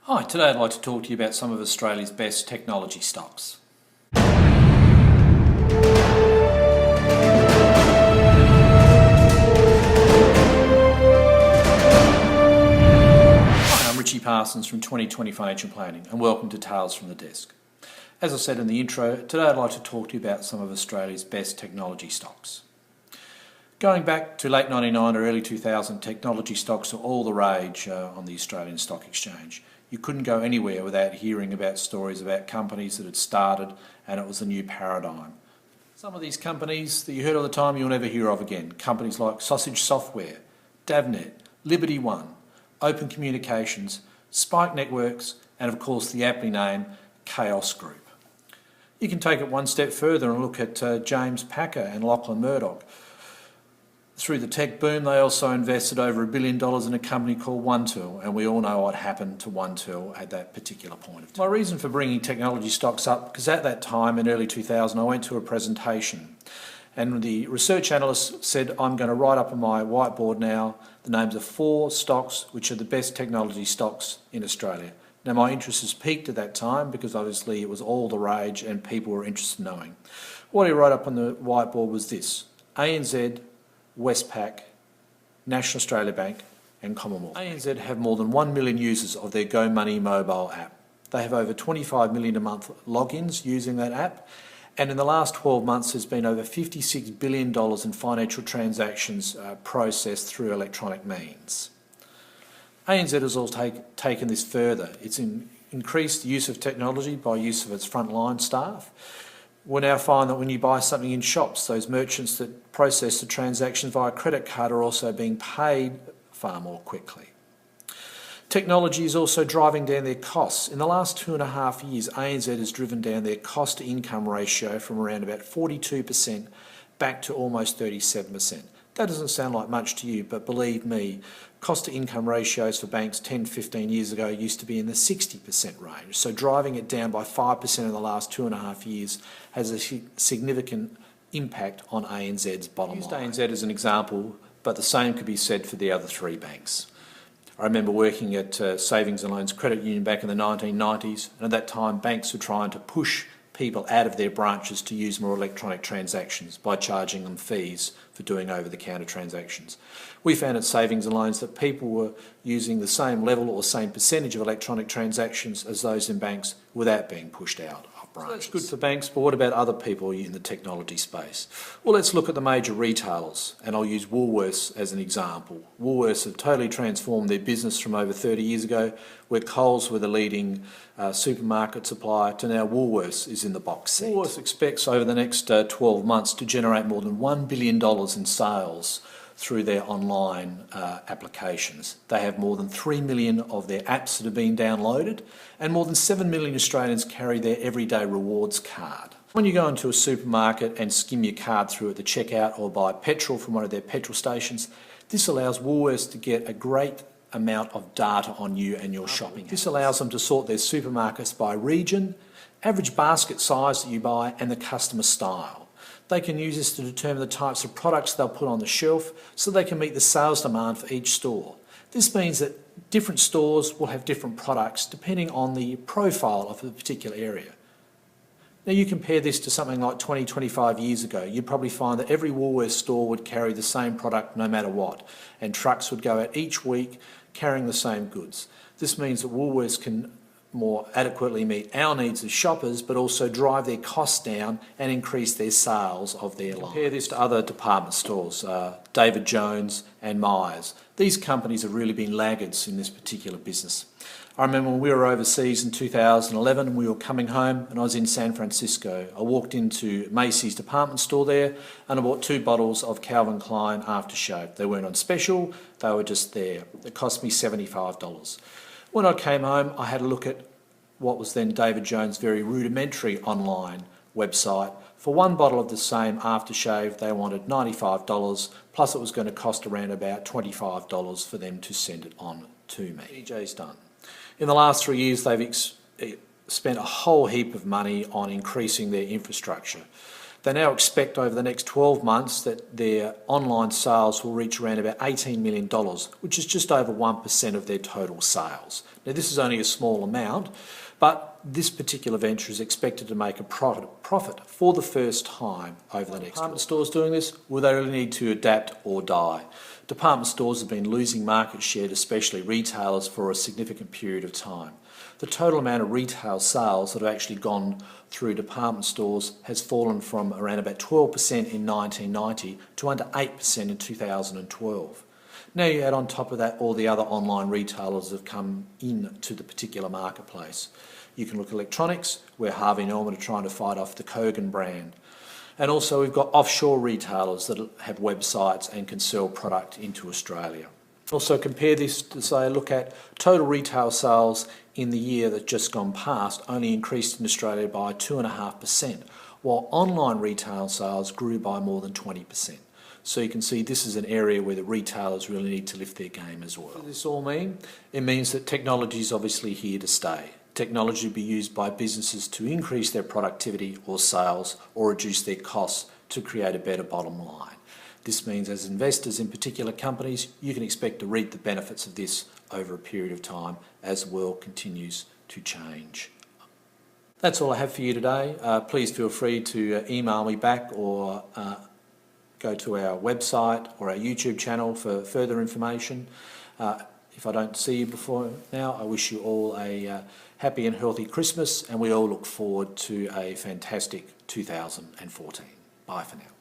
Hi, today I'd like to talk to you about some of Australia's best technology stocks. Hi, I'm Richie Parsons from 2020 Financial Planning and welcome to Tales from the Desk. As I said in the intro, today I'd like to talk to you about some of Australia's best technology stocks. Going back to late 99 or early 2000, technology stocks were all the rage on the Australian Stock Exchange. You couldn't go anywhere without hearing about stories about companies that had started and it was a new paradigm. Some of these companies that you heard all the time you'll never hear of again. Companies like Sausage Software, Davnet, Liberty One, Open Communications, Spike Networks and of course the aptly named Chaos Group. You can take it one step further and look at James Packer and Lachlan Murdoch. Through the tech boom, they also invested over $1 billion in a company called OneTool, and we all know what happened to OneTool at that particular point of time. My reason for bringing technology stocks up, because at that time, in early 2000, I went to a presentation, and the research analyst said, I'm going to write up on my whiteboard now the names of 4 stocks which are the best technology stocks in Australia. Now, my interest has peaked at that time because obviously it was all the rage and people were interested in knowing. What he wrote up on the whiteboard was this: ANZ, Westpac, National Australia Bank and Commonwealth. ANZ have more than 1 million users of their GoMoney mobile app. They have over 25 million a month logins using that app, and in the last 12 months there's been over $56 billion in financial transactions processed through electronic means. ANZ has also taken this further. It's increased the use of technology by use of its frontline staff. We now find that when you buy something in shops, those merchants that process the transactions via credit card are also being paid far more quickly. Technology is also driving down their costs. In the last 2.5 years, ANZ has driven down their cost-to-income ratio from around about 42% back to almost 37%. That doesn't sound like much to you, but believe me, cost-to-income ratios for banks 10, 15 years ago used to be in the 60% range. So driving it down by 5% in the last 2.5 years has a significant impact on ANZ's bottom line. I used ANZ as an example, but the same could be said for the other 3 banks. I remember working at Savings and Loans Credit Union back in the 1990s, and at that time banks were trying to push people out of their branches to use more electronic transactions by charging them fees for doing over-the-counter transactions. We found at Savings and Loans that people were using the same level or same percentage of electronic transactions as those in banks without being pushed out of branches. So that's good for banks, but what about other people in the technology space? Well, let's look at the major retailers, and I'll use Woolworths as an example. Woolworths have totally transformed their business from over 30 years ago, where Coles were the leading supermarket supplier, to now Woolworths is in the box seat. Woolworths expects over the next 12 months to generate more than $1 billion in sales through their online applications. They have more than 3 million of their apps that have been downloaded, and more than 7 million Australians carry their everyday rewards card. When you go into a supermarket and skim your card through at the checkout or buy petrol from one of their petrol stations, this allows Woolworths to get a great amount of data on you and your shopping. This allows them to sort their supermarkets by region, average basket size that you buy and the customer style. They can use this to determine the types of products they'll put on the shelf so they can meet the sales demand for each store. This means that different stores will have different products depending on the profile of the particular area. Now you compare this to something like 20, 25 years ago, you'd probably find that every Woolworths store would carry the same product no matter what, and trucks would go out each week carrying the same goods. This means that Woolworths can more adequately meet our needs as shoppers, but also drive their costs down and increase their sales of their line. Compare this to other department stores, David Jones and Myers. These companies have really been laggards in this particular business. I remember when we were overseas in 2011 and we were coming home and I was in San Francisco. I walked into Macy's department store there and I bought 2 bottles of Calvin Klein aftershave. They weren't on special, they were just there. It cost me $75. When I came home, I had a look at what was then David Jones' very rudimentary online website. For 1 bottle of the same aftershave, they wanted $95, plus it was going to cost around about $25 for them to send it on to me. EJ's done. In the last 3 years, they've spent a whole heap of money on increasing their infrastructure. They now expect over the next 12 months that their online sales will reach around about $18 million, which is just over 1% of their total sales. Now this is only a small amount, but this particular venture is expected to make a profit for the first time over the next. Department stores doing this? Will they really need to adapt or die? Department stores have been losing market share to specialty retailers for a significant period of time. The total amount of retail sales that have actually gone through department stores has fallen from around about 12% in 1990 to under 8% in 2012. Now you add on top of that all the other online retailers that have come into the particular marketplace. You can look at electronics, where Harvey Norman are trying to fight off the Kogan brand. And also we've got offshore retailers that have websites and can sell product into Australia. Also compare this to say, look at total retail sales in the year that just gone past only increased in Australia by 2.5%, while online retail sales grew by more than 20%. So you can see this is an area where the retailers really need to lift their game as well. What does this all mean? It means that technology is obviously here to stay. Technology will be used by businesses to increase their productivity or sales or reduce their costs to create a better bottom line. This means as investors in particular companies, you can expect to reap the benefits of this over a period of time as the world continues to change. That's all I have for you today. Please feel free to email me back or go to our website or our YouTube channel for further information. If I don't see you before now, I wish you all a happy and healthy Christmas, and we all look forward to a fantastic 2014. Bye for now.